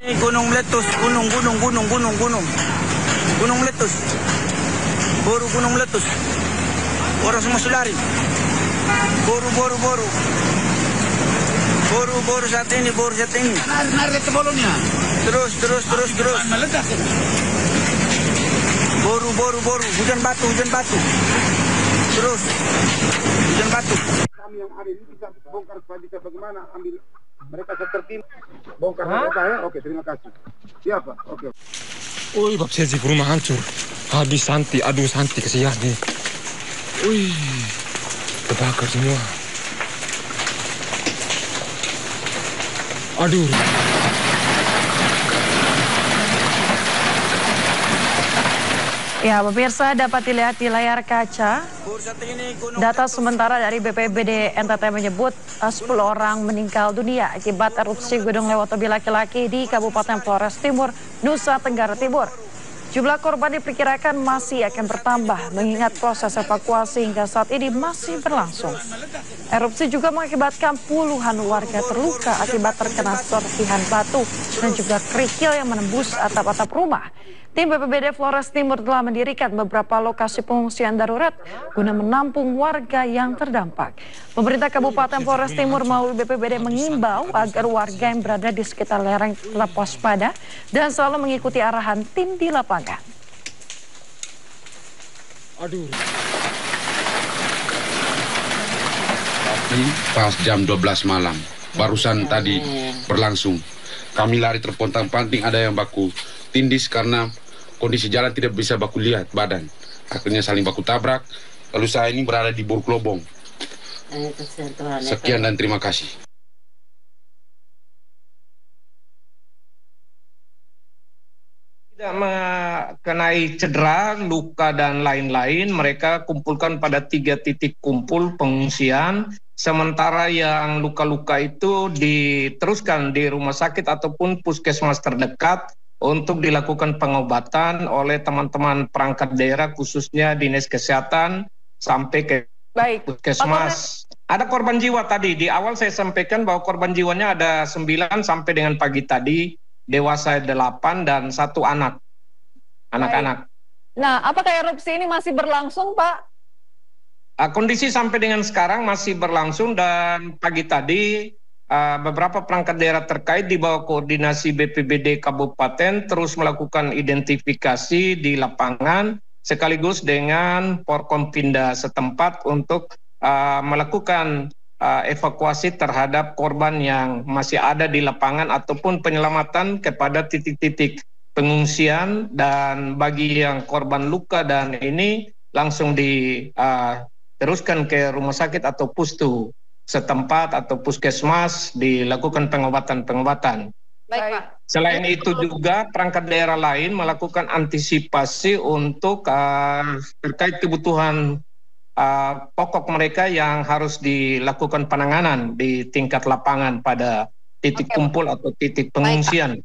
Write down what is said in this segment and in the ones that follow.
Gunung meletus, gunung meletus. Boru gunung meletus. Orang semua lari. Boru. Boru saat ini. Narik ke bolonnya. Terus. Meledak. Boru. Hujan batu. Terus. Hujan batu. Kami yang ada ini bisa bongkar supaya bisa bagaimana ambil mereka tertim bongkar mereka ya. Oke, terima kasih. Siapa? Oke. Wih, bab saya rumah hancur. Habis Santi, aduh Santi kesian nih. Wih, terbakar semua. Aduh. Ya, pemirsa dapat dilihat di layar kaca. Data sementara dari BPBD NTT menyebut 10 orang meninggal dunia akibat erupsi Gunung Lewatobi laki-laki di Kabupaten Flores Timur, Nusa Tenggara Timur. Jumlah korban diperkirakan masih akan bertambah mengingat proses evakuasi hingga saat ini masih berlangsung. Erupsi juga mengakibatkan puluhan warga terluka akibat terkena serpihan batu dan juga kerikil yang menembus atap-atap rumah. Tim BPBD Flores Timur telah mendirikan beberapa lokasi pengungsian darurat guna menampung warga yang terdampak. Pemerintah Kabupaten Flores Timur melalui BPBD mengimbau agar warga yang berada di sekitar lereng tetap waspada dan selalu mengikuti arahan tim di lapangan. Aduh. Tapi pas jam 12 malam, barusan tadi berlangsung. Kami lari terpontang-panting, ada yang baku tindis karena kondisi jalan tidak bisa baku lihat badan. Akhirnya saling baku tabrak. Lalu saya ini berada di Burklobong. Sekian dan terima kasih. Tidak mengenai cedera, luka dan lain-lain, mereka kumpulkan pada 3 titik kumpul pengungsian. Sementara yang luka-luka itu diteruskan di rumah sakit ataupun puskesmas terdekat untuk dilakukan pengobatan oleh teman-teman perangkat daerah, khususnya Dinas Kesehatan sampai ke puskesmas. Ada korban jiwa tadi. Di awal saya sampaikan bahwa korban jiwanya ada 9 sampai dengan pagi tadi, dewasa 8 dan 1 anak-anak. Nah, apakah erupsi ini masih berlangsung, Pak? Kondisi sampai dengan sekarang masih berlangsung dan pagi tadi beberapa perangkat daerah terkait di bawah koordinasi BPBD Kabupaten terus melakukan identifikasi di lapangan sekaligus dengan Porkompinda setempat untuk melakukan evakuasi terhadap korban yang masih ada di lapangan ataupun penyelamatan kepada titik-titik pengungsian. Dan bagi yang korban luka dan ini langsung diteruskan ke rumah sakit atau pustu setempat atau puskesmas dilakukan pengobatan. Baik, Pak. Selain itu juga perangkat daerah lain melakukan antisipasi untuk terkait kebutuhan pokok mereka yang harus dilakukan penanganan di tingkat lapangan pada titik kumpul atau titik pengungsian.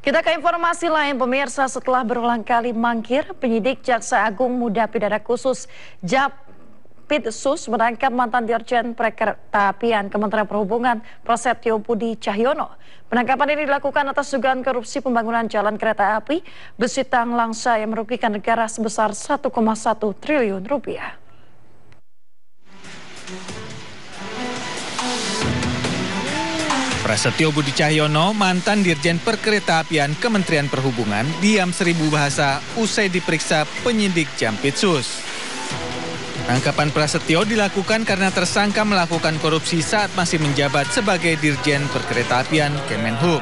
Kita ke informasi lain, pemirsa. Setelah berulang kali mangkir, penyidik Jaksa Agung Muda Pidana Khusus Jampitsus menangkap mantan Dirjen Perkeretaapian Kementerian Perhubungan Prasetyo Budi Cahyono. Penangkapan ini dilakukan atas dugaan korupsi pembangunan jalan kereta api Besitang Langsa yang merugikan negara sebesar 1,1 triliun rupiah. Prasetyo Budi Cahyono, mantan Dirjen Perkeretaapian Kementerian Perhubungan, diam 1000 bahasa usai diperiksa penyidik Jampitsus. Penangkapan Prasetyo dilakukan karena tersangka melakukan korupsi saat masih menjabat sebagai Dirjen Perkeretaapian Kemenhub.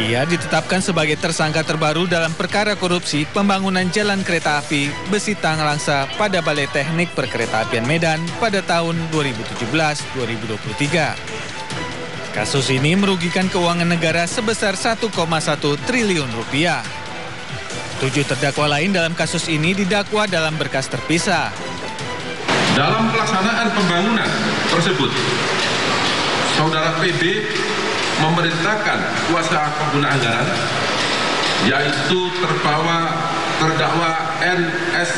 Ia ditetapkan sebagai tersangka terbaru dalam perkara korupsi pembangunan jalan kereta api Besitang Langsa pada Balai Teknik Perkeretaapian Medan pada tahun 2017-2023. Kasus ini merugikan keuangan negara sebesar 1,1 triliun rupiah. 7 terdakwa lain dalam kasus ini didakwa dalam berkas terpisah. Dalam pelaksanaan pembangunan tersebut, Saudara PB memerintahkan kuasa pengguna anggaran, yaitu terdakwa NSS,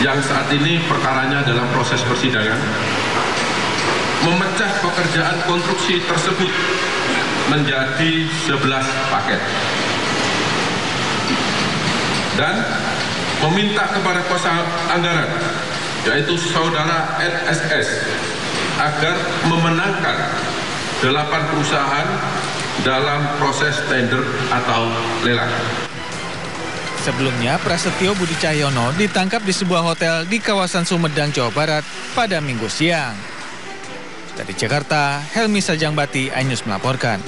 yang saat ini perkaranya dalam proses persidangan, memecah pekerjaan konstruksi tersebut menjadi 11 paket dan meminta kepada kuasa anggaran, yaitu saudara NSS, agar memenangkan 8 perusahaan dalam proses tender atau lelang. Sebelumnya, Prasetyo Budi Cahyono ditangkap di sebuah hotel di kawasan Sumedang, Jawa Barat pada Minggu siang. Dari Jakarta, Helmi Sajangbati, iNews melaporkan.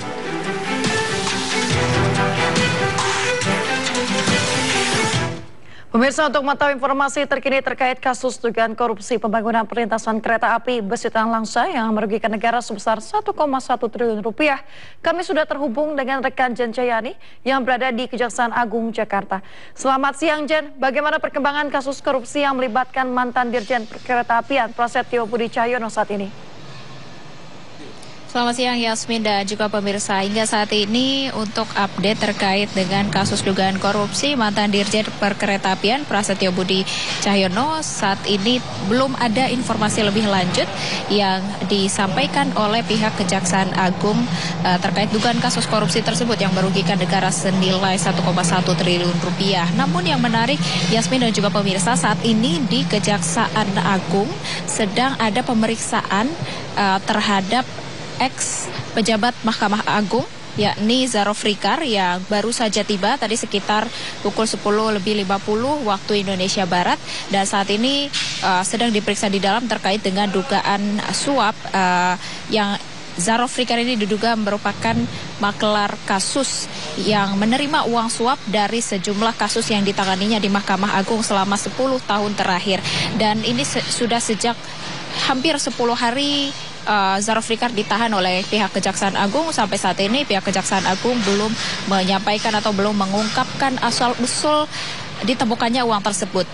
Pemirsa, untuk mengetahui informasi terkini terkait kasus dugaan korupsi pembangunan perlintasan kereta api Besutan Langsa yang merugikan negara sebesar 1,1 triliun rupiah, kami sudah terhubung dengan rekan Jen Jayani yang berada di Kejaksaan Agung Jakarta. Selamat siang, Jen. Bagaimana perkembangan kasus korupsi yang melibatkan mantan Dirjen Perkeretaapian Prasetyo Budi Cahyono saat ini? Selamat siang Yasmin dan juga pemirsa. Hingga saat ini untuk update terkait dengan kasus dugaan korupsi mantan Dirjen Perkeretaapian Prasetyo Budi Cahyono, saat ini belum ada informasi lebih lanjut yang disampaikan oleh pihak Kejaksaan Agung terkait dugaan kasus korupsi tersebut yang merugikan negara senilai 1,1 triliun rupiah. Namun yang menarik Yasmin dan juga pemirsa, saat ini di Kejaksaan Agung sedang ada pemeriksaan terhadap ex pejabat Mahkamah Agung yakni Zarofrikar yang baru saja tiba tadi sekitar pukul 10:50 waktu Indonesia Barat, dan saat ini sedang diperiksa di dalam terkait dengan dugaan suap yang Zarofrikar ini diduga merupakan maklar kasus yang menerima uang suap dari sejumlah kasus yang ditanganinya di Mahkamah Agung selama 10 tahun terakhir, dan ini sudah sejak hampir 10 hari Zarofrikar ditahan oleh pihak Kejaksaan Agung. Sampai saat ini pihak Kejaksaan Agung belum menyampaikan atau belum mengungkapkan asal-usul ditemukannya uang tersebut.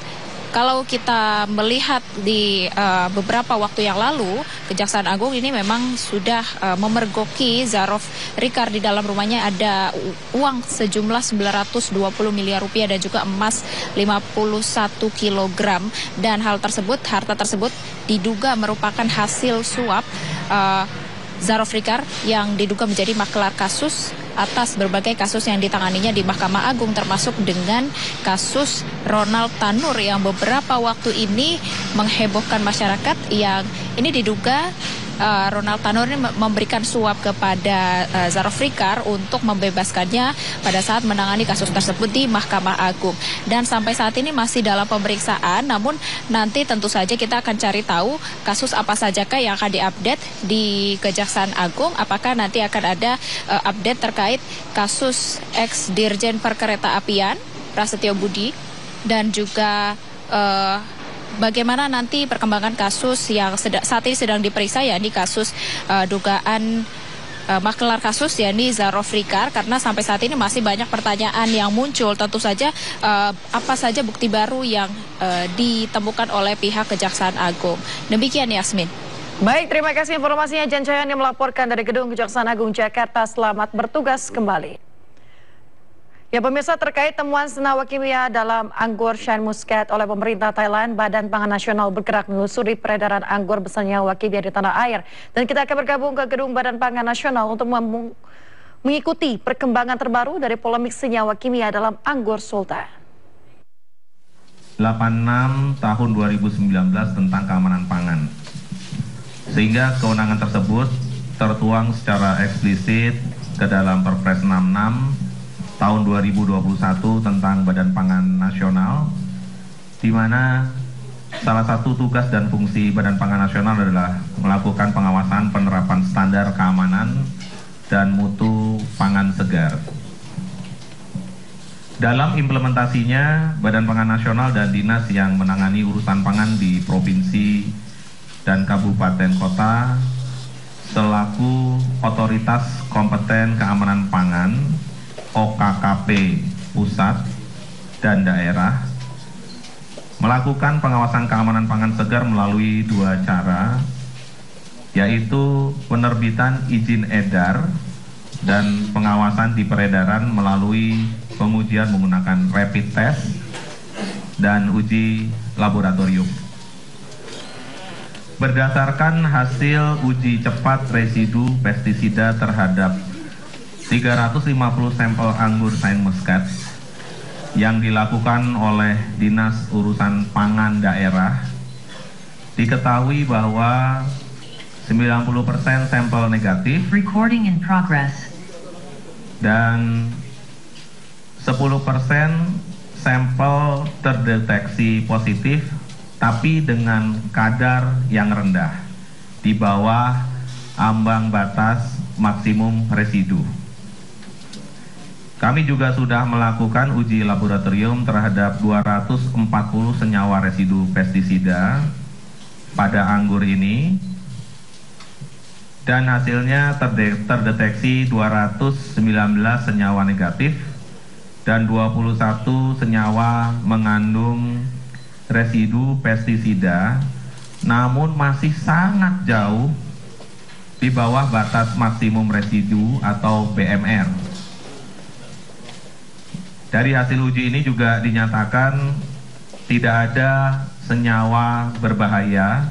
Kalau kita melihat di beberapa waktu yang lalu, Kejaksaan Agung ini memang sudah memergoki Zarofrikar. Di dalam rumahnya ada uang sejumlah 920 miliar rupiah dan juga emas 51 kilogram. Dan harta tersebut diduga merupakan hasil suap Zarofrikar yang diduga menjadi maklar kasus atas berbagai kasus yang ditanganinya di Mahkamah Agung, termasuk dengan kasus Ronald Tanur yang beberapa waktu ini menghebohkan masyarakat, yang ini diduga Ronald Tanur ini memberikan suap kepada Zarofrikar untuk membebaskannya pada saat menangani kasus tersebut di Mahkamah Agung. Dan sampai saat ini masih dalam pemeriksaan, namun nanti tentu saja kita akan cari tahu kasus apa sajakah yang akan diupdate di Kejaksaan Agung. Apakah nanti akan ada update terkait kasus ex Dirjen Perkeretaapian Prasetyo Budi dan juga bagaimana nanti perkembangan kasus yang saat ini sedang diperiksa, yakni kasus dugaan maklar kasus yakni Zarofrikar, karena sampai saat ini masih banyak pertanyaan yang muncul. Tentu saja apa saja bukti baru yang ditemukan oleh pihak Kejaksaan Agung. Demikian Yasmin. Baik, terima kasih informasinya Jen Jayani melaporkan dari Gedung Kejaksaan Agung Jakarta. Selamat bertugas kembali. Ya pemirsa, terkait temuan senyawa kimia dalam anggur Shine Muscat oleh pemerintah Thailand, Badan Pangan Nasional bergerak menelusuri peredaran anggur bersenyawa kimia di tanah air. Dan kita akan bergabung ke Gedung Badan Pangan Nasional untuk mengikuti perkembangan terbaru dari polemik senyawa kimia dalam anggur Sultan. 86 tahun 2019 tentang keamanan pangan. Sehingga kewenangan tersebut tertuang secara eksplisit ke dalam Perpres 66 tahun 2021 tentang Badan Pangan Nasional, di mana salah satu tugas dan fungsi Badan Pangan Nasional adalah melakukan pengawasan penerapan standar keamanan dan mutu pangan segar. Dalam implementasinya, Badan Pangan Nasional dan dinas yang menangani urusan pangan di provinsi dan kabupaten kota selaku otoritas kompeten keamanan pangan OKKP pusat dan daerah melakukan pengawasan keamanan pangan segar melalui dua cara, yaitu penerbitan izin edar dan pengawasan di peredaran melalui pengujian menggunakan rapid test dan uji laboratorium. berdasarkan hasil uji cepat residu pestisida terhadap 350 sampel anggur Saint Muscat yang dilakukan oleh Dinas Urusan Pangan Daerah, diketahui bahwa 90% sampel negatif dan 10% sampel terdeteksi positif tapi dengan kadar yang rendah di bawah ambang batas maksimum residu. Kami juga sudah melakukan uji laboratorium terhadap 240 senyawa residu pestisida pada anggur ini dan hasilnya terdeteksi 219 senyawa negatif dan 21 senyawa mengandung residu pestisida, namun masih sangat jauh di bawah batas maksimum residu atau BMR. Dari hasil uji ini juga dinyatakan tidak ada senyawa berbahaya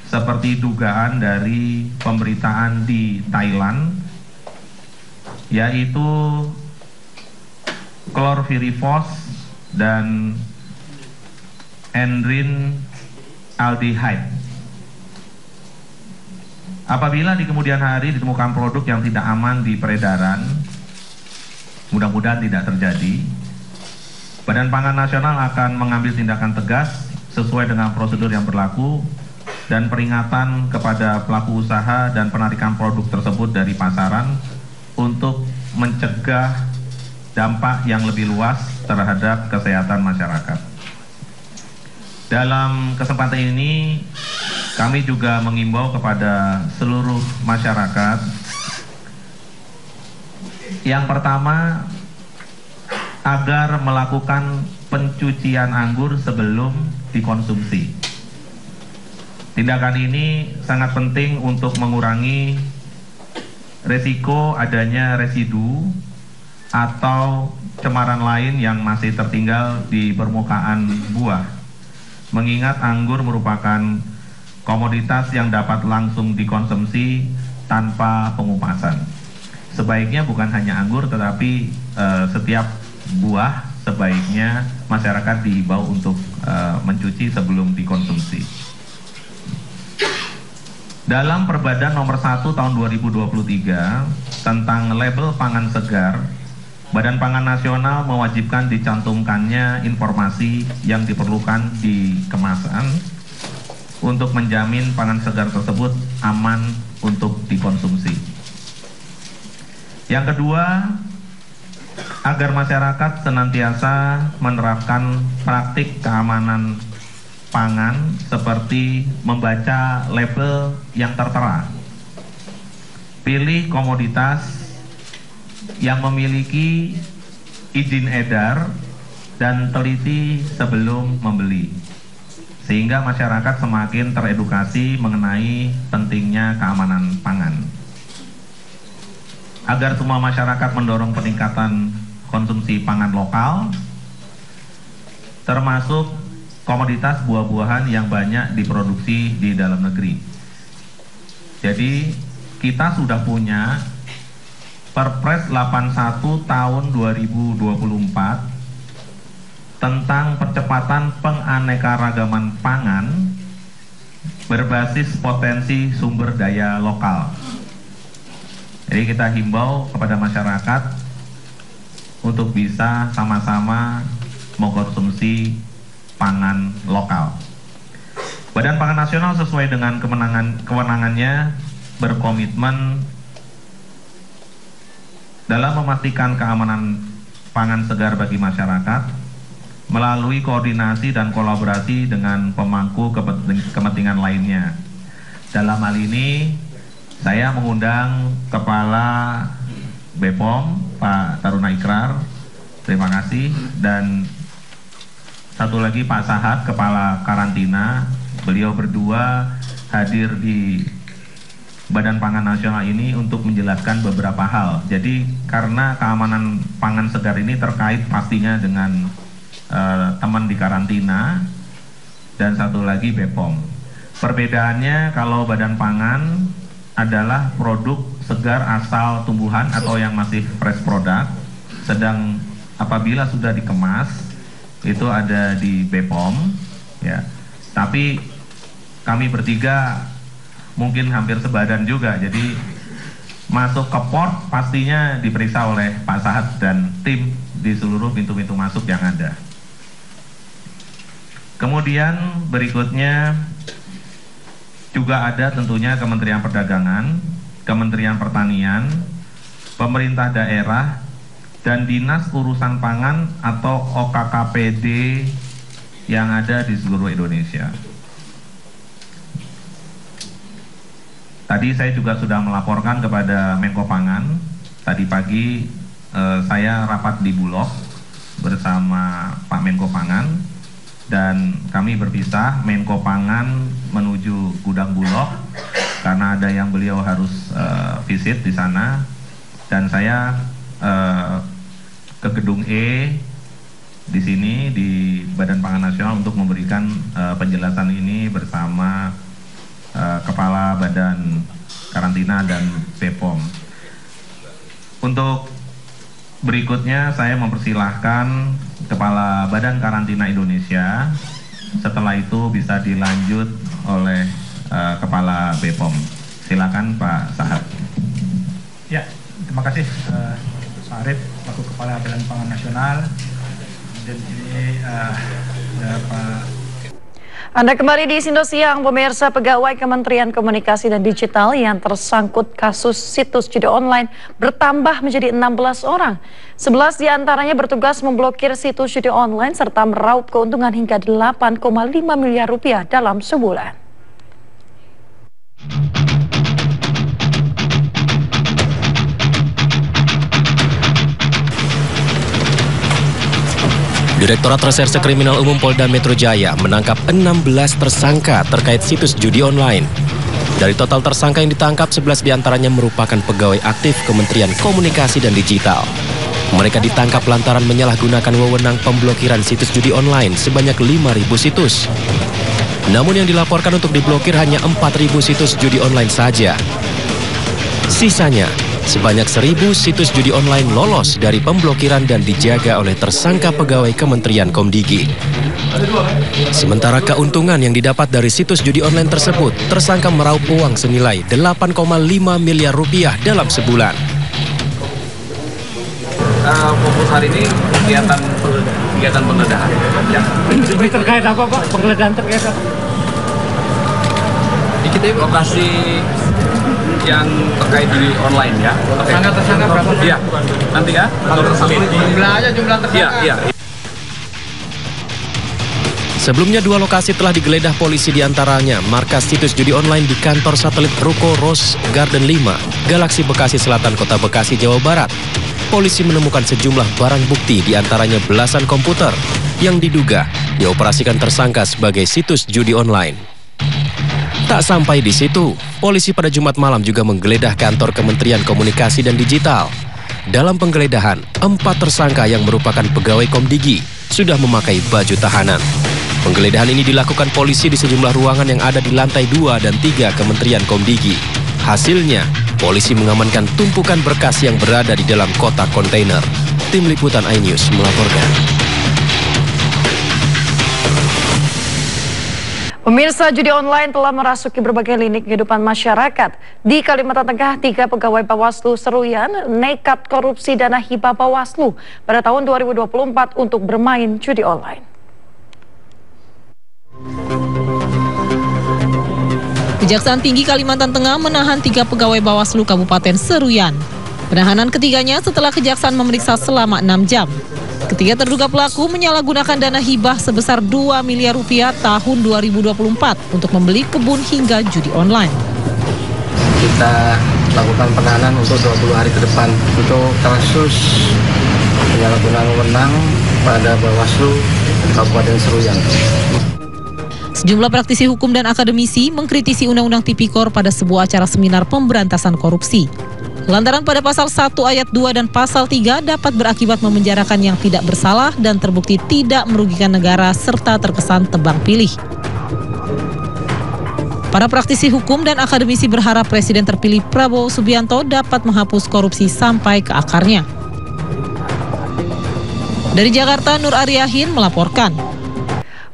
seperti dugaan dari pemberitaan di Thailand, yaitu klorpirifos dan endrin aldehyde. Apabila di kemudian hari ditemukan produk yang tidak aman di peredaran, mudah-mudahan tidak terjadi, Badan Pangan Nasional akan mengambil tindakan tegas sesuai dengan prosedur yang berlaku dan peringatan kepada pelaku usaha dan penarikan produk tersebut dari pasaran untuk mencegah dampak yang lebih luas terhadap kesehatan masyarakat. Dalam kesempatan ini, kami juga mengimbau kepada seluruh masyarakat. Yang pertama, agar melakukan pencucian anggur sebelum dikonsumsi. Tindakan ini sangat penting untuk mengurangi resiko adanya residu atau cemaran lain yang masih tertinggal di permukaan buah. Mengingat anggur merupakan komoditas yang dapat langsung dikonsumsi tanpa pengupasan. Sebaiknya bukan hanya anggur tetapi setiap buah sebaiknya masyarakat dihimbau untuk mencuci sebelum dikonsumsi. Dalam Perbadan Nomor 1 Tahun 2023 tentang label pangan segar, Badan Pangan Nasional mewajibkan dicantumkannya informasi yang diperlukan di kemasan untuk menjamin pangan segar tersebut aman untuk dikonsumsi. Yang kedua, agar masyarakat senantiasa menerapkan praktik keamanan pangan seperti membaca label yang tertera. Pilih komoditas yang memiliki izin edar dan teliti sebelum membeli, sehingga masyarakat semakin teredukasi mengenai pentingnya keamanan pangan. Agar semua masyarakat mendorong peningkatan konsumsi pangan lokal, termasuk komoditas buah-buahan yang banyak diproduksi di dalam negeri. Jadi kita sudah punya Perpres 81 tahun 2024 tentang percepatan penganekaragaman pangan berbasis potensi sumber daya lokal. Jadi kita himbau kepada masyarakat untuk bisa sama-sama mengkonsumsi pangan lokal. Badan Pangan Nasional sesuai dengan kewenangannya berkomitmen dalam memastikan keamanan pangan segar bagi masyarakat melalui koordinasi dan kolaborasi dengan pemangku kepentingan lainnya. Dalam hal ini saya mengundang Kepala BPOM Pak Taruna Ikrar, terima kasih, dan satu lagi Pak Sahat, Kepala Karantina. Beliau berdua hadir di Badan Pangan Nasional ini untuk menjelaskan beberapa hal. Jadi karena keamanan pangan segar ini terkait pastinya dengan teman di karantina dan satu lagi BPOM. Perbedaannya kalau Badan Pangan adalah produk segar asal tumbuhan atau yang masih fresh product, sedang apabila sudah dikemas itu ada di BPOM, ya. Tapi kami bertiga mungkin hampir sebadan juga, jadi masuk ke port pastinya diperiksa oleh Pak Sahat dan tim di seluruh pintu-pintu masuk yang ada. Kemudian berikutnya juga ada tentunya Kementerian Perdagangan, Kementerian Pertanian, pemerintah daerah, dan Dinas Urusan Pangan atau OKKPD yang ada di seluruh Indonesia. Tadi saya juga sudah melaporkan kepada Menko Pangan. Tadi pagi saya rapat di Bulog bersama Pak Menko Pangan. Dan kami berpisah, Menko Pangan menuju gudang Bulog karena ada yang beliau harus visit di sana, dan saya ke gedung E di sini di Badan Pangan Nasional untuk memberikan penjelasan ini bersama Kepala Badan Karantina dan BPOM. Untuk berikutnya saya mempersilahkan Kepala Badan Karantina Indonesia, setelah itu bisa dilanjut oleh Kepala BPOM. Silakan Pak Sahat. Ya, terima kasih Pak Arif, Selaku Kepala Badan Pangan Nasional. Dan ini Pak. Anda kembali di Indosiang, pemirsa. Pegawai Kementerian Komunikasi dan Digital yang tersangkut kasus situs judi online bertambah menjadi 16 orang. 11 diantaranya bertugas memblokir situs judi online serta meraup keuntungan hingga 8,5 miliar rupiah dalam sebulan. Direktorat Reserse Kriminal Umum Polda Metro Jaya menangkap 16 tersangka terkait situs judi online. Dari total tersangka yang ditangkap, 11 diantaranya merupakan pegawai aktif Kementerian Komunikasi dan Digital. Mereka ditangkap lantaran menyalahgunakan wewenang pemblokiran situs judi online sebanyak 5.000 situs. Namun yang dilaporkan untuk diblokir hanya 4.000 situs judi online saja. Sisanya, sebanyak 1.000 situs judi online lolos dari pemblokiran dan dijaga oleh tersangka pegawai Kementerian Komdigi. Sementara keuntungan yang didapat dari situs judi online tersebut, tersangka meraup uang senilai 8,5 miliar rupiah dalam sebulan. Fokus hari ini kegiatan penggeledahan. Ya. Ini terkait apa Pak? Penggeledahan terkait apa? Di kita lokasi yang terkait di online ya. Tersangka berapa? Iya. Nanti ya. Jumlah tersangka. Iya. Sebelumnya 2 lokasi telah digeledah polisi, diantaranya markas situs judi online di kantor satelit Ruko Rose Garden 5, Galaksi Bekasi Selatan, Kota Bekasi, Jawa Barat. Polisi menemukan sejumlah barang bukti, diantaranya belasan komputer yang diduga dioperasikan tersangka sebagai situs judi online. Tak sampai di situ, polisi pada Jumat malam juga menggeledah kantor Kementerian Komunikasi dan Digital. Dalam penggeledahan, 4 tersangka yang merupakan pegawai Komdigi sudah memakai baju tahanan. Penggeledahan ini dilakukan polisi di sejumlah ruangan yang ada di lantai 2 dan 3 Kementerian Komdigi. Hasilnya, polisi mengamankan tumpukan berkas yang berada di dalam kotak kontainer. Tim Liputan iNews melaporkan. Pemirsa, judi online telah merasuki berbagai lini kehidupan masyarakat. Di Kalimantan Tengah, 3 pegawai Bawaslu Seruyan nekat korupsi dana hibah Bawaslu pada tahun 2024 untuk bermain judi online. Kejaksaan Tinggi Kalimantan Tengah menahan 3 pegawai Bawaslu Kabupaten Seruyan. Penahanan ketiganya setelah Kejaksaan memeriksa selama 6 jam. Ketiga terduga pelaku menyalahgunakan dana hibah sebesar 2 miliar rupiah tahun 2024 untuk membeli kebun hingga judi online. Kita lakukan penahanan untuk 20 hari ke depan untuk kasus penyalahgunaan wewenang pada Bawaslu Kabupaten Seruyan. Sejumlah praktisi hukum dan akademisi mengkritisi Undang-Undang Tipikor pada sebuah acara seminar pemberantasan korupsi. Lantaran pada pasal 1 ayat 2 dan pasal 3 dapat berakibat memenjarakan yang tidak bersalah dan terbukti tidak merugikan negara serta terkesan tebang pilih. Para praktisi hukum dan akademisi berharap Presiden terpilih Prabowo Subianto dapat menghapus korupsi sampai ke akarnya. Dari Jakarta, Nur Aryahin melaporkan.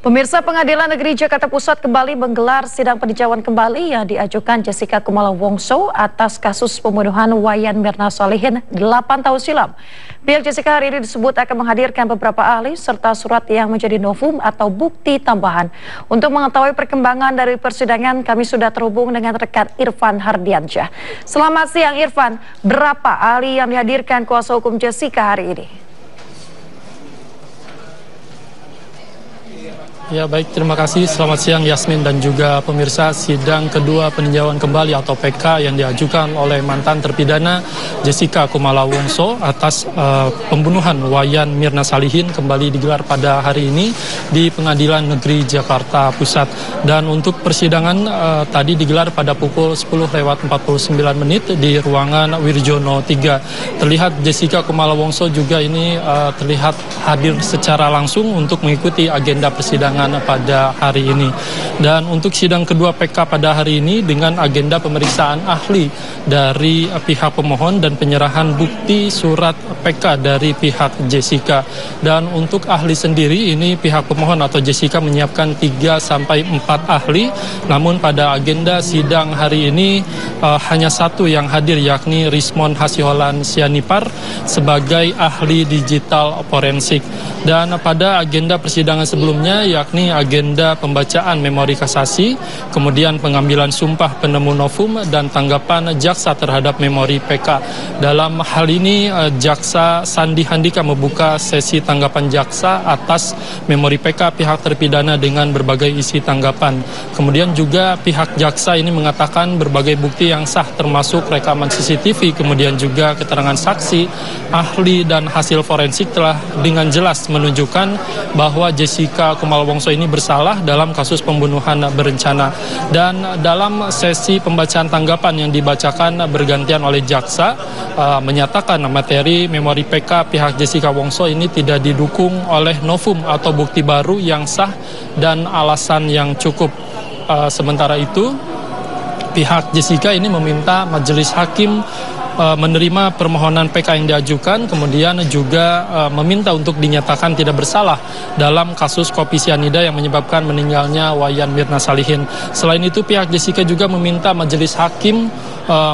Pemirsa, Pengadilan Negeri Jakarta Pusat kembali menggelar sidang peninjauan kembali yang diajukan Jessica Kumala Wongso atas kasus pembunuhan Wayan Mirna Salihin 8 tahun silam. Pihak Jessica hari ini disebut akan menghadirkan beberapa ahli serta surat yang menjadi novum atau bukti tambahan. Untuk mengetahui perkembangan dari persidangan, kami sudah terhubung dengan rekan Irfan Hardiansyah. Selamat siang Irfan, berapa ahli yang dihadirkan kuasa hukum Jessica hari ini? Ya baik, terima kasih. Selamat siang Yasmin dan juga pemirsa. Sidang kedua peninjauan kembali atau PK yang diajukan oleh mantan terpidana Jessica Kumala Wongso atas pembunuhan Wayan Mirna Salihin kembali digelar pada hari ini di Pengadilan Negeri Jakarta Pusat. Dan untuk persidangan tadi digelar pada pukul 10:49 di ruangan Wirjono 3. Terlihat Jessica Kumala Wongso juga ini terlihat hadir secara langsung untuk mengikuti agenda persidangan pada hari ini. Dan untuk sidang kedua PK pada hari ini dengan agenda pemeriksaan ahli dari pihak pemohon dan penyerahan bukti surat PK dari pihak Jessica. Dan untuk ahli sendiri ini pihak pemohon atau Jessica menyiapkan 3-4 ahli. Namun pada agenda sidang hari ini hanya satu yang hadir, yakni Rismon Hasiholan Sianipar sebagai ahli digital forensik. Dan pada agenda persidangan sebelumnya yakni agenda pembacaan memori kasasi, kemudian pengambilan sumpah penemu novum dan tanggapan jaksa terhadap memori PK. Dalam hal ini jaksa Sandi Handika membuka sesi tanggapan jaksa atas memori PK pihak terpidana dengan berbagai isi tanggapan. Kemudian juga pihak jaksa ini mengatakan berbagai bukti yang sah termasuk rekaman CCTV, kemudian juga keterangan saksi, ahli dan hasil forensik telah dengan jelas menunjukkan bahwa Jessica Kumala Wongso ini bersalah dalam kasus pembunuhan berencana. Dan dalam sesi pembacaan tanggapan yang dibacakan bergantian oleh jaksa menyatakan materi memori PK pihak Jessica Wongso ini tidak didukung oleh novum atau bukti baru yang sah dan alasan yang cukup. Sementara itu pihak Jessica ini meminta majelis hakim menerima permohonan PK yang diajukan, kemudian juga meminta untuk dinyatakan tidak bersalah dalam kasus kopi sianida yang menyebabkan meninggalnya Wayan Mirna Salihin. Selain itu pihak Jessica juga meminta majelis hakim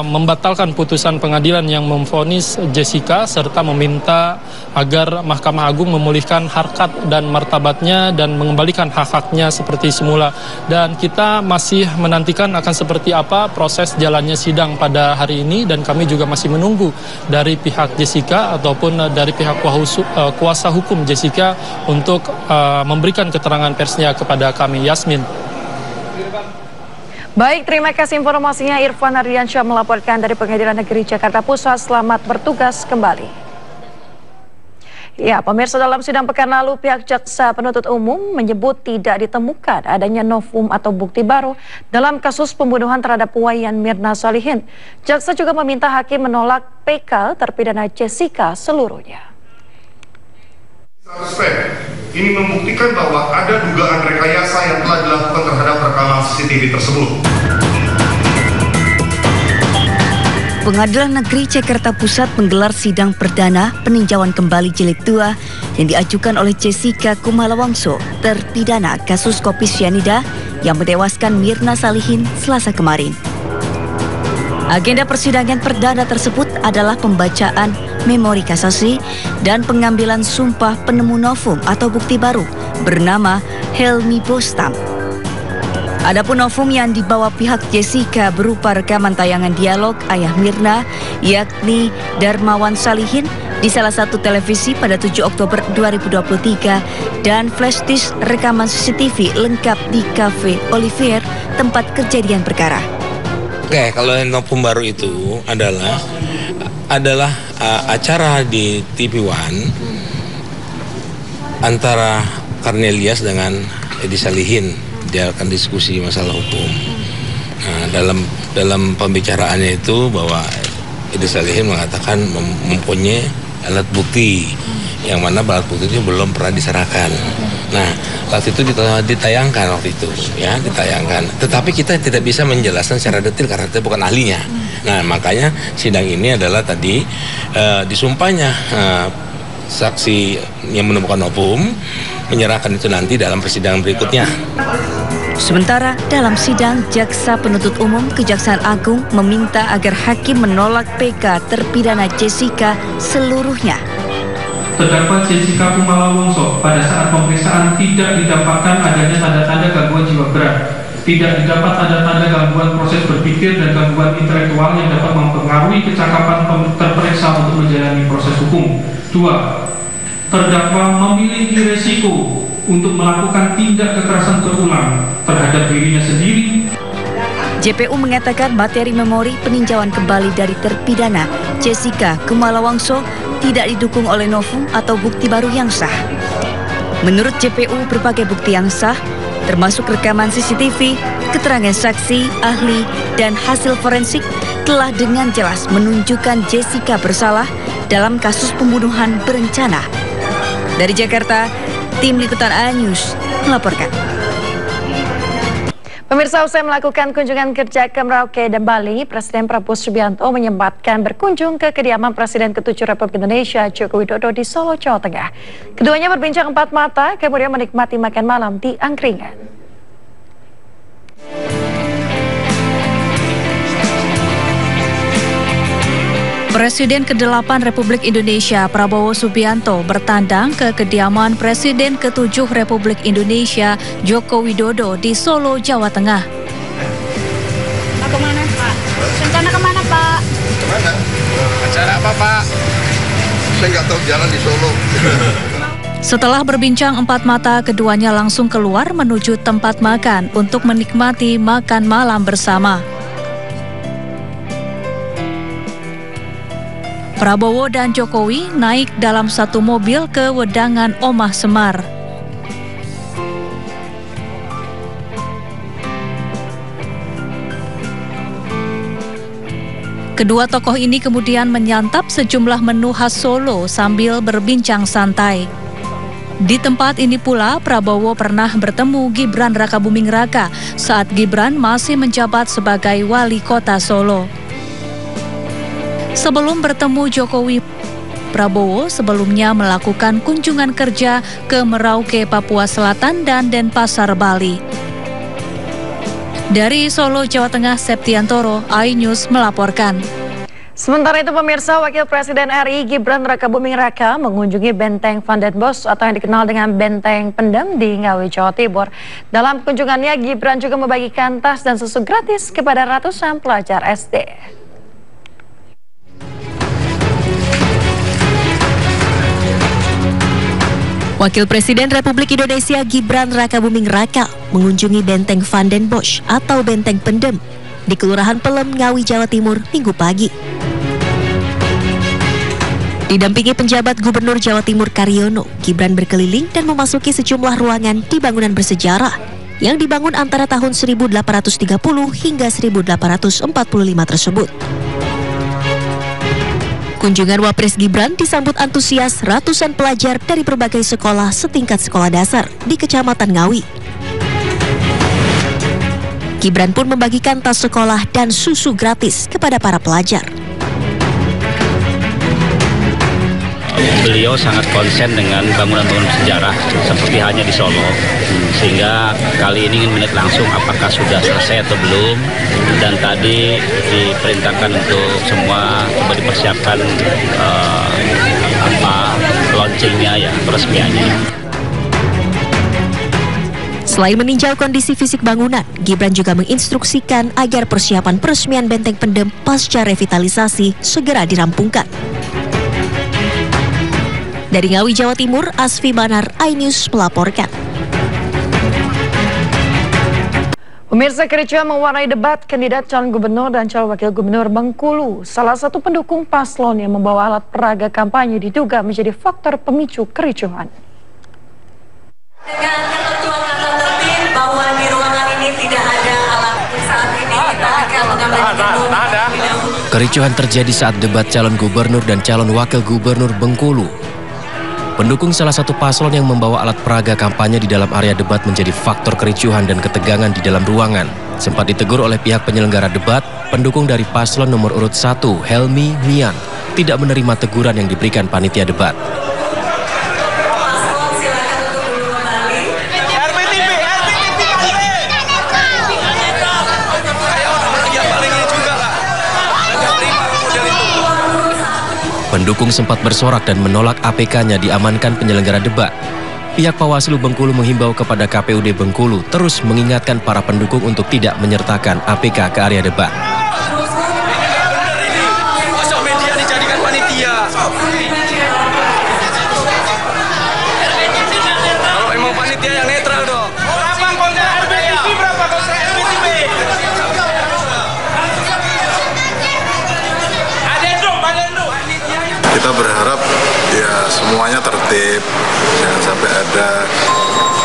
membatalkan putusan pengadilan yang memvonis Jessica serta meminta agar Mahkamah Agung memulihkan harkat dan martabatnya dan mengembalikan hak-haknya seperti semula. Dan kita masih menantikan akan seperti apa proses jalannya sidang pada hari ini, dan kami juga masih menunggu dari pihak Jessica ataupun dari pihak kuasa hukum Jessica untuk memberikan keterangan persnya kepada kami. Yasmin. Baik, terima kasih informasinya Irfan Ardiansyah melaporkan dari Pengadilan Negeri Jakarta Pusat. Selamat bertugas kembali. Ya, pemirsa, dalam sidang pekan lalu pihak jaksa penuntut umum menyebut tidak ditemukan adanya novum atau bukti baru dalam kasus pembunuhan terhadap Wayan Mirna Salihin. Jaksa juga meminta hakim menolak PK terpidana Jessica seluruhnya. Ini membuktikan bahwa ada dugaan rekayasa yang telah dilakukan terhadap rekaman CCTV tersebut. Pengadilan Negeri Jakarta Pusat menggelar sidang perdana peninjauan kembali jilid 2 yang diajukan oleh Jessica Kumala Wongso, terpidana kasus kopi sianida yang menewaskan Mirna Salihin Selasa kemarin. Agenda persidangan perdana tersebut adalah pembacaan memori kasasi dan pengambilan sumpah penemu novum atau bukti baru bernama Helmi Bostam. Adapun novum yang dibawa pihak Jessica berupa rekaman tayangan dialog ayah Mirna, yakni Darmawan Salihin, di salah satu televisi pada 7 Oktober 2023 dan flash disk rekaman CCTV lengkap di Cafe Olivier, tempat kejadian perkara. Oke, kalau yang novum baru itu adalah acara di TV One antara Karnelias dengan Edi Salihin. Dia akan diskusi masalah hukum. Nah, dalam pembicaraannya itu bahwa Edi Salihin mengatakan mempunyai alat bukti, yang mana alat bukti itu belum pernah diserahkan. Nah, waktu itu ditayangkan ditayangkan. Tetapi kita tidak bisa menjelaskan secara detail karena kita bukan ahlinya. Nah, makanya sidang ini adalah tadi disumpahnya saksi yang menemukan opum menyerahkan itu nanti dalam persidangan berikutnya. Sementara dalam sidang, Jaksa Penuntut Umum Kejaksaan Agung meminta agar hakim menolak PK terpidana Jessica seluruhnya. Terdakwa Jessica Kumala Wongso pada saat pemeriksaan tidak didapatkan adanya tanda-tanda gangguan jiwa berat, tidak didapat tanda-tanda gangguan proses berpikir dan gangguan intelektual yang dapat mempengaruhi kecakapan terperiksa untuk menjalani proses hukum. 2. Terdakwa memiliki risiko untuk melakukan tindak kekerasan berulang terhadap dirinya sendiri. JPU mengatakan materi memori peninjauan kembali dari terpidana Jessica Kumala Wongso tidak didukung oleh novum atau bukti baru yang sah. Menurut JPU, berbagai bukti yang sah, termasuk rekaman CCTV, keterangan saksi, ahli, dan hasil forensik telah dengan jelas menunjukkan Jessica bersalah dalam kasus pembunuhan berencana. Dari Jakarta, tim liputan A-News melaporkan. Pemirsa, usai melakukan kunjungan kerja ke Merauke dan Bali, Presiden Prabowo Subianto menyempatkan berkunjung ke kediaman Presiden ke-7 Republik Indonesia Joko Widodo di Solo, Jawa Tengah. Keduanya berbincang empat mata, kemudian menikmati makan malam di angkringan. Presiden ke-8 Republik Indonesia Prabowo Subianto bertandang ke kediaman Presiden ke-7 Republik Indonesia Joko Widodo di Solo, Jawa Tengah. Kemana Pak? Rencana kemana Pak? Kemana? Acara apa Pak? Saya nggak tahu jalan di Solo. Setelah berbincang empat mata, keduanya langsung keluar menuju tempat makan untuk menikmati makan malam bersama. Prabowo dan Jokowi naik dalam satu mobil ke Wedangan Omah Semar. Kedua tokoh ini kemudian menyantap sejumlah menu khas Solo sambil berbincang santai. Di tempat ini pula Prabowo pernah bertemu Gibran Rakabuming Raka saat Gibran masih menjabat sebagai wali kota Solo. Sebelum bertemu Jokowi, Prabowo sebelumnya melakukan kunjungan kerja ke Merauke, Papua Selatan dan Denpasar, Bali. Dari Solo, Jawa Tengah, Septiantoro, iNews melaporkan. Sementara itu, pemirsa, Wakil Presiden RI Gibran Rakabuming Raka mengunjungi Benteng Van den Bosch atau yang dikenal dengan Benteng Pendem di Ngawi, Jawa Timur. Dalam kunjungannya, Gibran juga membagikan tas dan susu gratis kepada ratusan pelajar SD. Wakil Presiden Republik Indonesia Gibran Rakabuming Raka mengunjungi Benteng Van den Bosch atau Benteng Pendem di Kelurahan Pelem, Ngawi, Jawa Timur, Minggu pagi. Didampingi penjabat Gubernur Jawa Timur Karyono, Gibran berkeliling dan memasuki sejumlah ruangan di bangunan bersejarah yang dibangun antara tahun 1830 hingga 1845 tersebut. Kunjungan Wapres Gibran disambut antusias ratusan pelajar dari berbagai sekolah setingkat sekolah dasar di Kecamatan Ngawi. Gibran pun membagikan tas sekolah dan susu gratis kepada para pelajar. Beliau sangat konsen dengan bangunan-bangunan sejarah seperti halnya di Solo, sehingga kali ini ingin melihat langsung apakah sudah selesai atau belum, dan tadi diperintahkan untuk semua coba dipersiapkan launchingnya ya, peresmiannya. Selain meninjau kondisi fisik bangunan, Gibran juga menginstruksikan agar persiapan peresmian Benteng Pendem pasca revitalisasi segera dirampungkan. Dari Ngawi, Jawa Timur, Asfi Banar, iNews melaporkan. Pemirsa, kericuhan mewarnai debat kandidat calon gubernur dan calon wakil gubernur Bengkulu. Salah satu pendukung paslon yang membawa alat peraga kampanye diduga menjadi faktor pemicu kericuhan. Dengan ketentuan tata tertib bahwa di ruangan ini tidak ada alat, saat ini kita akan mengambil Kericuhan terjadi saat debat calon gubernur dan calon wakil gubernur Bengkulu. Pendukung salah satu paslon yang membawa alat peraga kampanye di dalam area debat menjadi faktor kericuhan dan ketegangan di dalam ruangan. Sempat ditegur oleh pihak penyelenggara debat, pendukung dari paslon nomor urut 1, Helmi Mian, tidak menerima teguran yang diberikan panitia debat. Pendukung sempat bersorak dan menolak APK-nya diamankan penyelenggara debat. Pihak Bawaslu Bengkulu menghimbau kepada KPUD Bengkulu terus mengingatkan para pendukung untuk tidak menyertakan APK ke area debat. Masuk media dijadikan panitia. Kalau emang panitia yang netral dong. Berapa kontra RBTV? Berapa kontra RBTV? Kita berharap ya semuanya tertib, jangan sampai ada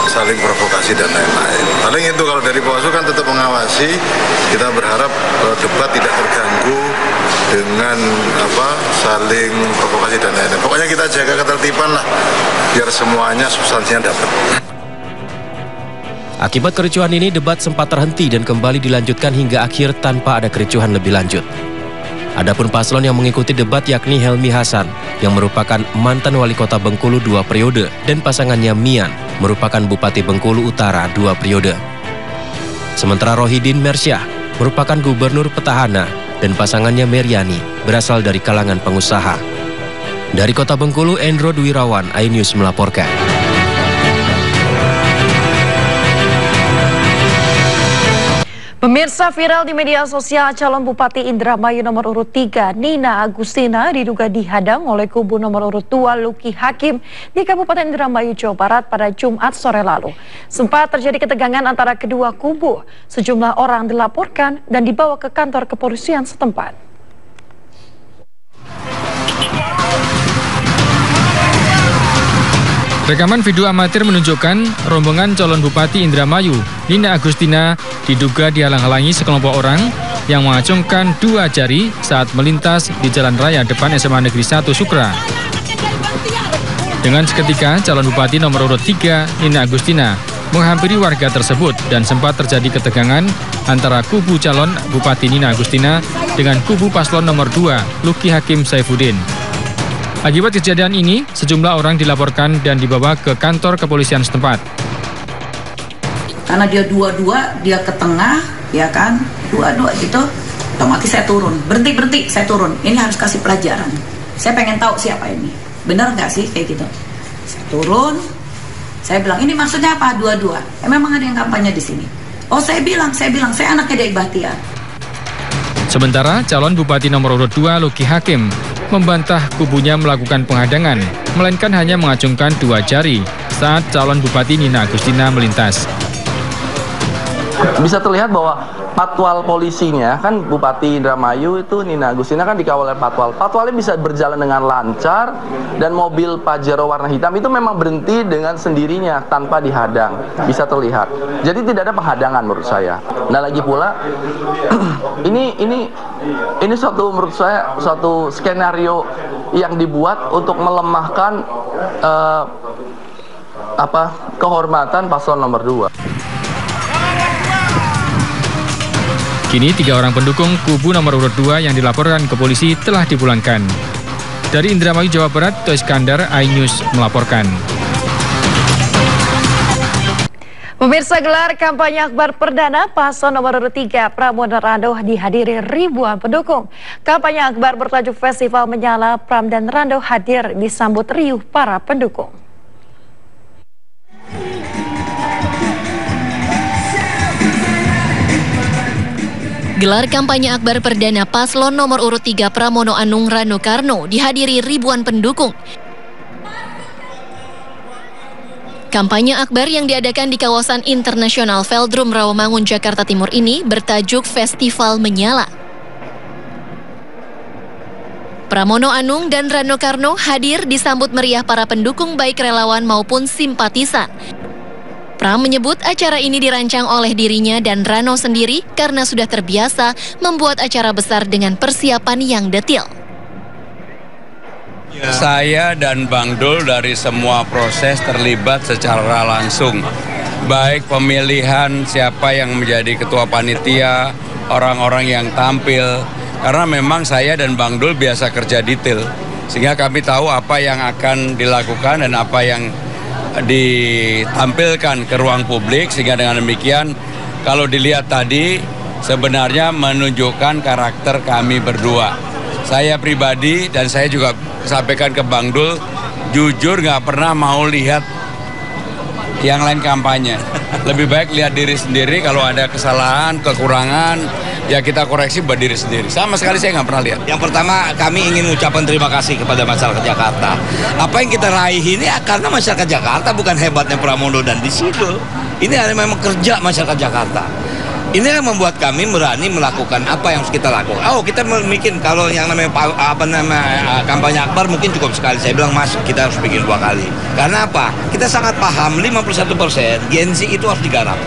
saling provokasi dan lain-lain. Paling itu kalau dari Bawaslu kan tetap mengawasi. Kita berharap debat tidak terganggu dengan saling provokasi dan lain-lain. Pokoknya kita jaga ketertiban lah, biar semuanya substansinya dapat. Akibat kericuhan ini, debat sempat terhenti dan kembali dilanjutkan hingga akhir tanpa ada kericuhan lebih lanjut. Adapun paslon yang mengikuti debat yakni Helmi Hasan yang merupakan mantan wali kota Bengkulu 2 periode dan pasangannya Mian merupakan Bupati Bengkulu Utara 2 periode. Sementara Rohidin Mersyah merupakan gubernur petahana dan pasangannya Meriani berasal dari kalangan pengusaha. Dari kota Bengkulu, Endro Dwirawan, iNews melaporkan. Pemirsa, viral di media sosial calon Bupati Indramayu nomor urut 3 Nina Agustina diduga dihadang oleh kubu nomor urut 2 Luki Hakim di Kabupaten Indramayu, Jawa Barat pada Jumat sore lalu. Sempat terjadi ketegangan antara kedua kubu. Sejumlah orang dilaporkan dan dibawa ke kantor kepolisian setempat. Rekaman video amatir menunjukkan rombongan calon Bupati Indramayu, Nina Agustina, diduga dihalang-halangi sekelompok orang yang mengacungkan 2 jari saat melintas di jalan raya depan SMA Negeri 1 Sukra. Dengan seketika, calon Bupati nomor urut 3, Nina Agustina, menghampiri warga tersebut dan sempat terjadi ketegangan antara kubu calon Bupati Nina Agustina dengan kubu paslon nomor 2, Luki Hakim Saifuddin. Akibat kejadian ini, sejumlah orang dilaporkan dan dibawa ke kantor kepolisian setempat. Karena dia dua-dua, dia ke tengah, ya kan, dua-dua gitu, otomatis saya turun. Berhenti, saya turun. Ini harus kasih pelajaran. Saya pengen tahu siapa ini. Benar nggak sih kayak gitu? Saya turun, saya bilang, ini maksudnya apa? Dua-dua. Memang ada yang kampanye di sini. Oh, saya bilang, saya anaknya dari Bahtiar. Sementara calon Bupati nomor urut 2 Luki Hakim membantah kubunya melakukan penghadangan, melainkan hanya mengacungkan 2 jari saat calon Bupati Nina Agustina melintas. Bisa terlihat bahwa patwal polisinya, kan Bupati Indramayu itu Nina Agustina kan dikawal oleh patwal. Patwalnya bisa berjalan dengan lancar dan mobil Pajero warna hitam itu memang berhenti dengan sendirinya tanpa dihadang. Bisa terlihat. Jadi tidak ada penghadangan menurut saya. Nah, lagi pula ini suatu menurut saya suatu skenario yang dibuat untuk melemahkan kehormatan paslon nomor 2. Kini 3 orang pendukung kubu nomor urut 2 yang dilaporkan ke polisi telah dipulangkan. Dari Indramayu, Jawa Barat, Toh Iskandar, iNews melaporkan. Pemirsa, gelar kampanye akbar perdana paslon nomor urut 3 Pramono Rando dihadiri ribuan pendukung. Kampanye akbar bertajuk Festival Menyala, Pram dan Rando hadir disambut riuh para pendukung. Gelar kampanye akbar perdana paslon nomor urut 3 Pramono Anung Rano Karno dihadiri ribuan pendukung. Kampanye akbar yang diadakan di kawasan internasional Velodrome Rawamangun, Jakarta Timur ini bertajuk Festival Menyala. Pramono Anung dan Rano Karno hadir disambut meriah para pendukung baik relawan maupun simpatisan. Pram menyebut acara ini dirancang oleh dirinya dan Rano sendiri karena sudah terbiasa membuat acara besar dengan persiapan yang detail. Saya dan Bang Dul dari semua proses terlibat secara langsung. Baik pemilihan siapa yang menjadi ketua panitia, orang-orang yang tampil. Karena memang saya dan Bang Dul biasa kerja detail. Sehingga kami tahu apa yang akan dilakukan dan apa yang ditampilkan ke ruang publik. Sehingga dengan demikian kalau dilihat tadi sebenarnya menunjukkan karakter kami berdua. Saya pribadi dan saya juga sampaikan ke Bang Dul, jujur nggak pernah mau lihat yang lain kampanye. Lebih baik lihat diri sendiri, kalau ada kesalahan, kekurangan, ya kita koreksi buat diri sendiri. Sama sekali saya nggak pernah lihat. Yang pertama kami ingin ucapkan terima kasih kepada masyarakat Jakarta. Apa yang kita raih ini karena masyarakat Jakarta, bukan hebatnya Pramono dan di situ. Ini hanya memang kerja masyarakat Jakarta. Ini yang membuat kami berani melakukan apa yang harus kita lakukan. Oh, kita bikin kalau yang namanya kampanye akbar mungkin cukup sekali. Saya bilang Mas, kita harus bikin 2 kali. Karena apa? Kita sangat paham 51% Gen Z itu harus digarap.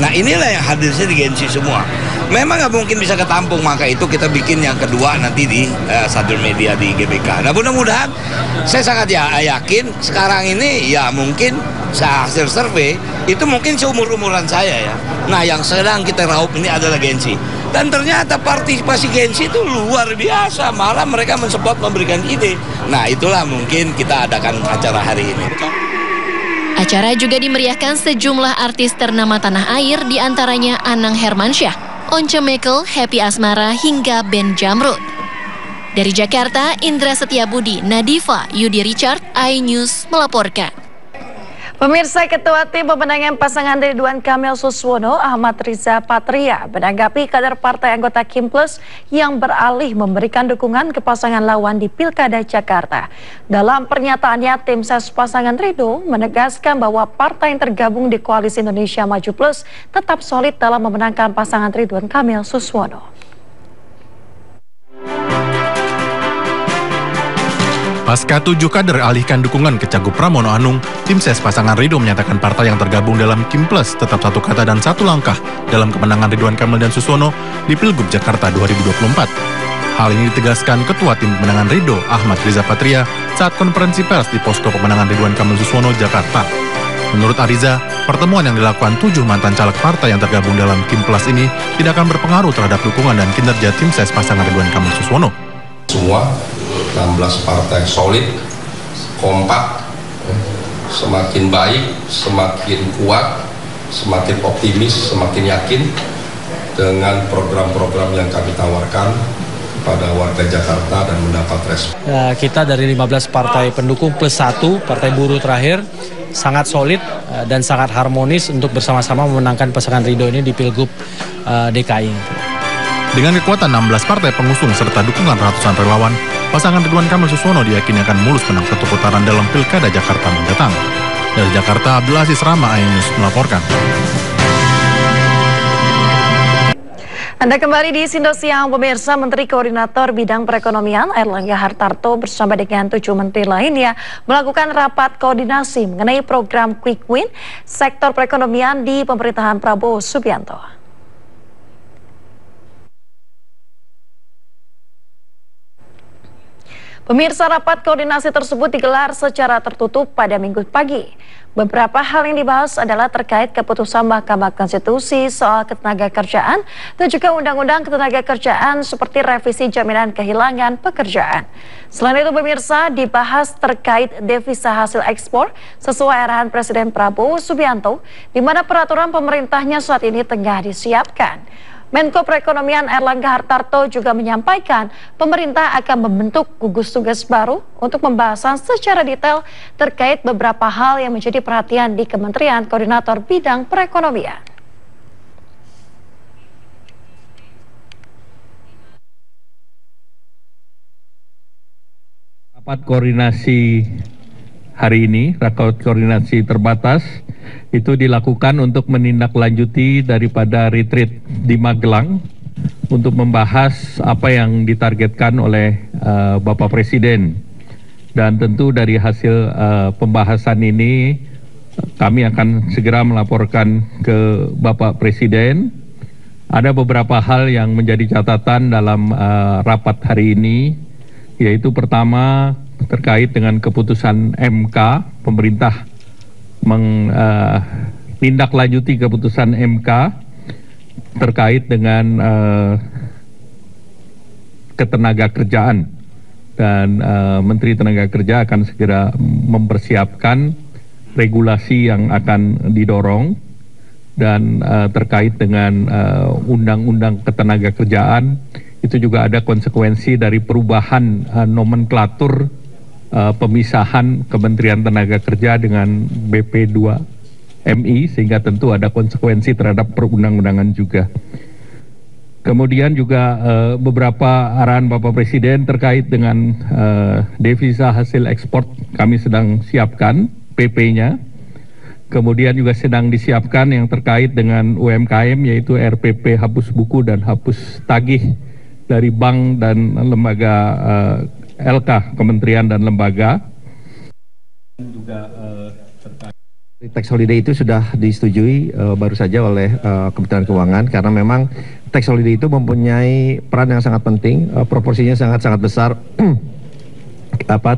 Nah, inilah yang hadirnya di Gen Z semua. Memang nggak mungkin bisa ketampung, maka itu kita bikin yang kedua nanti di Sadar Media di GBK. Nah, mudah-mudahan saya sangat yakin sekarang ini ya mungkin hasil survei itu mungkin seumur-umuran saya ya. Nah, yang sedang kita raup ini adalah Gen Z. Dan ternyata partisipasi Gen Z itu luar biasa, malah mereka mensupport, memberikan ide. Nah, itulah mungkin kita adakan acara hari ini. Acara juga dimeriahkan sejumlah artis ternama tanah air, diantaranya Anang Hermansyah, Once Mekel, Happy Asmara, hingga Ben Jamrud. Dari Jakarta, Indra Setiabudi, Nadifa, Yudi Richard, iNews melaporkan. Pemirsa, Ketua Tim Pemenangan Pasangan Ridwan Kamil Suswono, Ahmad Riza Patria, menanggapi kader partai anggota Kim Plus yang beralih memberikan dukungan ke pasangan lawan di Pilkada Jakarta. Dalam pernyataannya, tim ses pasangan Ridho menegaskan bahwa partai yang tergabung di Koalisi Indonesia Maju Plus tetap solid dalam memenangkan pasangan Ridwan Kamil Suswono. Pasca 7 kader alihkan dukungan ke Cagup Pramono Anung, tim ses pasangan Ridho menyatakan partai yang tergabung dalam Kim Plus tetap satu kata dan satu langkah dalam kemenangan Ridwan Kamil dan Suswono di Pilgub Jakarta 2024. Hal ini ditegaskan Ketua Tim Pemenangan Ridho, Ahmad Riza Patria, saat konferensi pers di posko pemenangan Ridwan Kamil Suswono, Jakarta. Menurut Ariza, pertemuan yang dilakukan 7 mantan caleg partai yang tergabung dalam Kim Plus ini tidak akan berpengaruh terhadap dukungan dan kinerja tim ses pasangan Ridwan Kamil Suswono. Semua 16 partai solid, kompak, semakin baik, semakin kuat, semakin optimis, semakin yakin dengan program-program yang kami tawarkan pada warga Jakarta dan mendapat respon. Kita dari 15 partai pendukung plus 1 partai buruh terakhir sangat solid dan sangat harmonis untuk bersama-sama memenangkan pasangan Ridho ini di Pilgub DKI. Dengan kekuatan 16 partai pengusung serta dukungan ratusan relawan, pasangan Ridwan Kamil Suswono diyakini akan mulus menang satu putaran dalam Pilkada Jakarta mendatang. Dari Jakarta, Abdul Aziz Rama, iNews melaporkan. Anda kembali di Sindo Siang, pemirsa. Menteri Koordinator Bidang Perekonomian Airlangga Hartarto bersama dengan 7 menteri lainnya melakukan rapat koordinasi mengenai program Quick Win sektor perekonomian di pemerintahan Prabowo Subianto. Pemirsa, rapat koordinasi tersebut digelar secara tertutup pada Minggu pagi. Beberapa hal yang dibahas adalah terkait keputusan Mahkamah Konstitusi soal ketenagakerjaan dan juga Undang-Undang Ketenagakerjaan seperti revisi jaminan kehilangan pekerjaan. Selain itu, pemirsa, dibahas terkait devisa hasil ekspor sesuai arahan Presiden Prabowo Subianto, di mana peraturan pemerintahnya saat ini tengah disiapkan. Menko Perekonomian Airlangga Hartarto juga menyampaikan pemerintah akan membentuk gugus tugas baru untuk pembahasan secara detail terkait beberapa hal yang menjadi perhatian di Kementerian Koordinator Bidang Perekonomian. Rapat koordinasi hari ini, rapat koordinasi terbatas, itu dilakukan untuk menindaklanjuti daripada retreat di Magelang untuk membahas apa yang ditargetkan oleh Bapak Presiden. Dan tentu dari hasil pembahasan ini kami akan segera melaporkan ke Bapak Presiden. Ada beberapa hal yang menjadi catatan dalam rapat hari ini, yaitu pertama terkait dengan keputusan MK, pemerintah menindaklanjuti keputusan MK terkait dengan ketenagakerjaan, dan Menteri Tenaga Kerja akan segera mempersiapkan regulasi yang akan didorong, dan terkait dengan undang-undang ketenagakerjaan itu juga ada konsekuensi dari perubahan nomenklatur pemisahan Kementerian Tenaga Kerja dengan BP2MI, sehingga tentu ada konsekuensi terhadap perundang-undangan juga. Kemudian juga beberapa arahan Bapak Presiden terkait dengan devisa hasil ekspor kami sedang siapkan PP-nya. Kemudian juga sedang disiapkan yang terkait dengan UMKM, yaitu RPP hapus buku dan hapus tagih dari bank dan lembaga LK, kementerian dan lembaga. Juga tax holiday itu sudah disetujui baru saja oleh Kementerian Keuangan, karena memang tax holiday itu mempunyai peran yang sangat penting, proporsinya sangat-sangat besar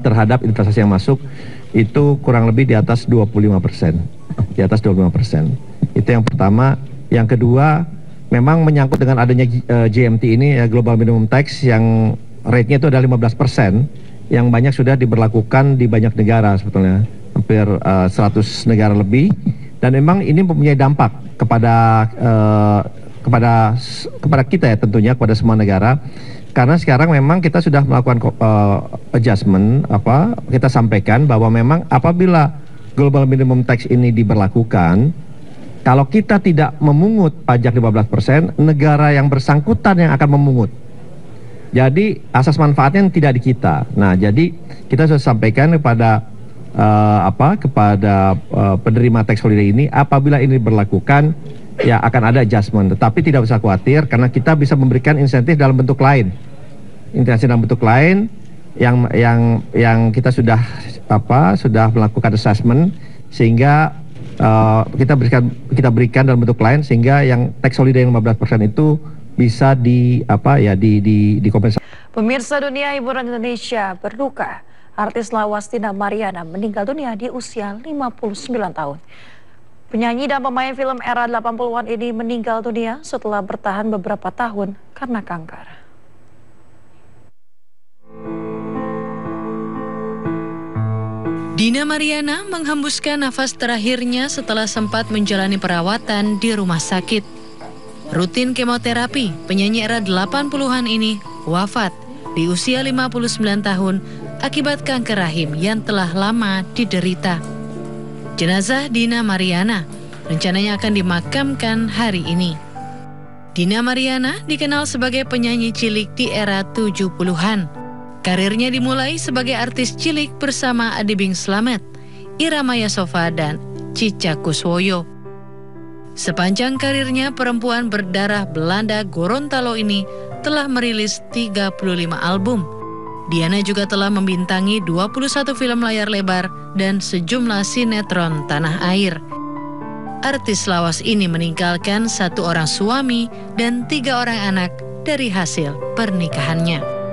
terhadap investasi yang masuk, itu kurang lebih di atas 25%. Di atas 25%. Itu yang pertama. Yang kedua, memang menyangkut dengan adanya GMT ini, Global Minimum Tax, yang rate-nya itu ada 15%, yang banyak sudah diberlakukan di banyak negara sebetulnya, hampir 100 negara lebih, dan memang ini mempunyai dampak kepada kita ya, tentunya kepada semua negara, karena sekarang memang kita sudah melakukan adjustment, kita sampaikan bahwa memang apabila Global Minimum Tax ini diberlakukan, kalau kita tidak memungut pajak 15%, negara yang bersangkutan yang akan memungut. Jadi asas manfaatnya tidak di kita. Nah, jadi kita sudah sampaikan kepada penerima tax holiday ini, apabila ini diberlakukan, ya akan ada adjustment. Tetapi tidak usah khawatir, karena kita bisa memberikan insentif dalam bentuk lain. Insentif dalam bentuk lain yang kita sudah melakukan assessment, sehingga kita berikan dalam bentuk lain, sehingga yang tax holiday yang 15% itu bisa dikompensasi. Pemirsa, dunia hiburan Indonesia berduka. Artis lawas Dina Mariana meninggal dunia di usia 59 tahun. Penyanyi dan pemain film era 80-an ini meninggal dunia setelah bertahan beberapa tahun karena kanker. Dina Mariana menghembuskan nafas terakhirnya setelah sempat menjalani perawatan di rumah sakit. Rutin kemoterapi, penyanyi era 80-an ini wafat di usia 59 tahun akibat kanker rahim yang telah lama diderita. Jenazah Dina Mariana rencananya akan dimakamkan hari ini. Dina Mariana dikenal sebagai penyanyi cilik di era 70-an. Karirnya dimulai sebagai artis cilik bersama Adi Bing Slamet, Ira Maya Sova, dan Cica Kuswoyo. Sepanjang karirnya, perempuan berdarah Belanda Gorontalo ini telah merilis 35 album. Diana juga telah membintangi 21 film layar lebar dan sejumlah sinetron tanah air. Artis lawas ini meninggalkan 1 orang suami dan 3 orang anak dari hasil pernikahannya.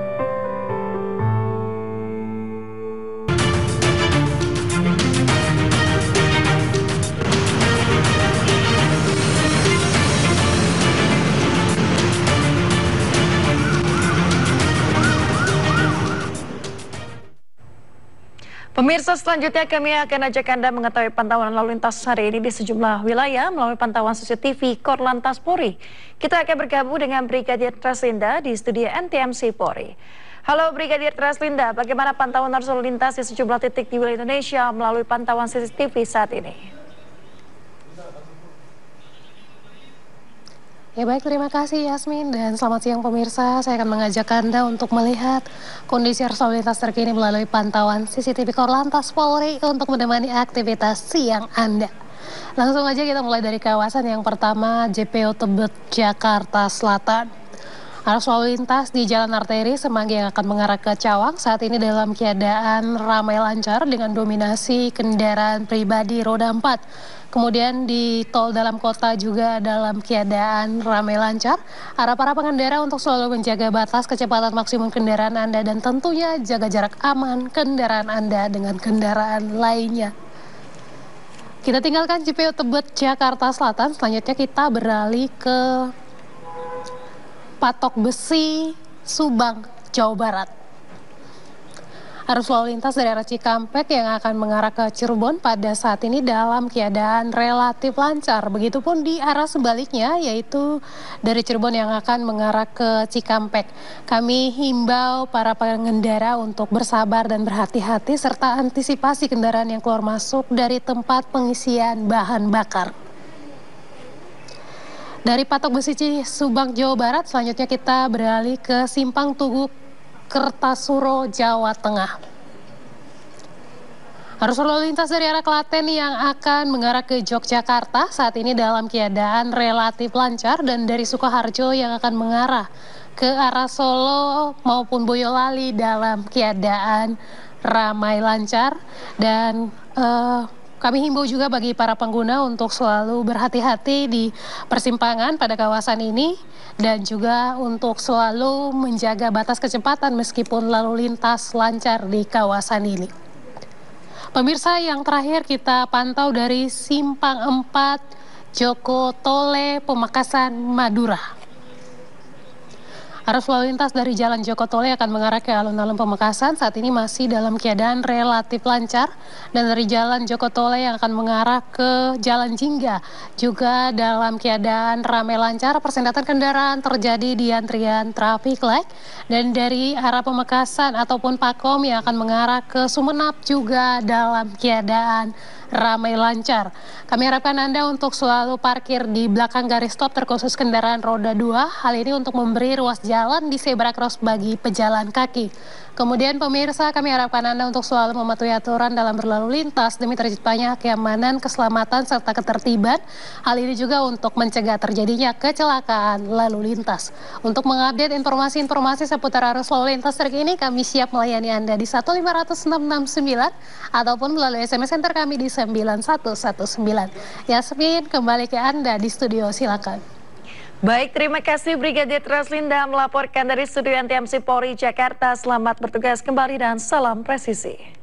Pemirsa, selanjutnya kami akan ajak Anda mengetahui pantauan lalu lintas hari ini di sejumlah wilayah melalui pantauan CCTV Korlantas Polri. Kita akan bergabung dengan Brigadir Treslinda di studio NTMC Polri. Halo Brigadir Treslinda, bagaimana pantauan arus lalu lintas di sejumlah titik di wilayah Indonesia melalui pantauan CCTV saat ini? Ya baik, terima kasih Yasmin, dan selamat siang pemirsa. Saya akan mengajak Anda untuk melihat kondisi arus lalu lintas terkini melalui pantauan CCTV Korlantas Polri untuk menemani aktivitas siang Anda. Langsung aja kita mulai dari kawasan yang pertama, JPO Tebet, Jakarta Selatan. Arus lalu lintas di Jalan Arteri Semanggi yang akan mengarah ke Cawang saat ini dalam keadaan ramai lancar dengan dominasi kendaraan pribadi roda 4. Kemudian di tol dalam kota juga dalam keadaan ramai lancar. Harap para pengendara untuk selalu menjaga batas kecepatan maksimum kendaraan Anda dan tentunya jaga jarak aman kendaraan Anda dengan kendaraan lainnya. Kita tinggalkan JPU Tebet, Jakarta Selatan. Selanjutnya kita beralih ke Patok Besi, Subang, Jawa Barat. Arus lalu lintas dari arah Cikampek yang akan mengarah ke Cirebon pada saat ini dalam keadaan relatif lancar. Begitupun di arah sebaliknya, yaitu dari Cirebon yang akan mengarah ke Cikampek. Kami himbau para pengendara untuk bersabar dan berhati-hati serta antisipasi kendaraan yang keluar masuk dari tempat pengisian bahan bakar. Dari Patok Besi Subang, Jawa Barat, selanjutnya kita beralih ke Simpang Tugu, Kertasuro, Jawa Tengah. Arus lalu lintas dari arah Klaten yang akan mengarah ke Yogyakarta saat ini dalam keadaan relatif lancar, dan dari Sukoharjo yang akan mengarah ke arah Solo maupun Boyolali dalam keadaan ramai lancar. Dan kami himbau juga bagi para pengguna untuk selalu berhati-hati di persimpangan pada kawasan ini dan juga untuk selalu menjaga batas kecepatan meskipun lalu lintas lancar di kawasan ini. Pemirsa, yang terakhir kita pantau dari Simpang 4 Joko Tole, Pemakasan, Madura. Arus lalu lintas dari Jalan Joko Tole akan mengarah ke alun-alun Pemekasan saat ini masih dalam keadaan relatif lancar, dan dari Jalan Joko Tole yang akan mengarah ke Jalan Jingga juga dalam keadaan ramai lancar. Persendatan kendaraan terjadi di antrian traffic light, dan dari arah Pemekasan ataupun Pakom yang akan mengarah ke Sumenep juga dalam keadaan ramai lancar. Kami harapkan Anda untuk selalu parkir di belakang garis stop terkhusus kendaraan roda 2. Hal ini untuk memberi ruas jalan di zebra cross bagi pejalan kaki. Kemudian pemirsa, kami harapkan Anda untuk selalu mematuhi aturan dalam berlalu lintas demi terciptanya keamanan, keselamatan, serta ketertiban. Hal ini juga untuk mencegah terjadinya kecelakaan lalu lintas. Untuk mengupdate informasi-informasi seputar arus lalu lintas terkini, kami siap melayani Anda di 1500669 ataupun melalui SMS center kami di 9119. Yasmin, kembali ke Anda di studio, silakan. Baik, terima kasih Brigadir Traslinda melaporkan dari Studio NTMC Polri Jakarta. Selamat bertugas kembali dan salam presisi.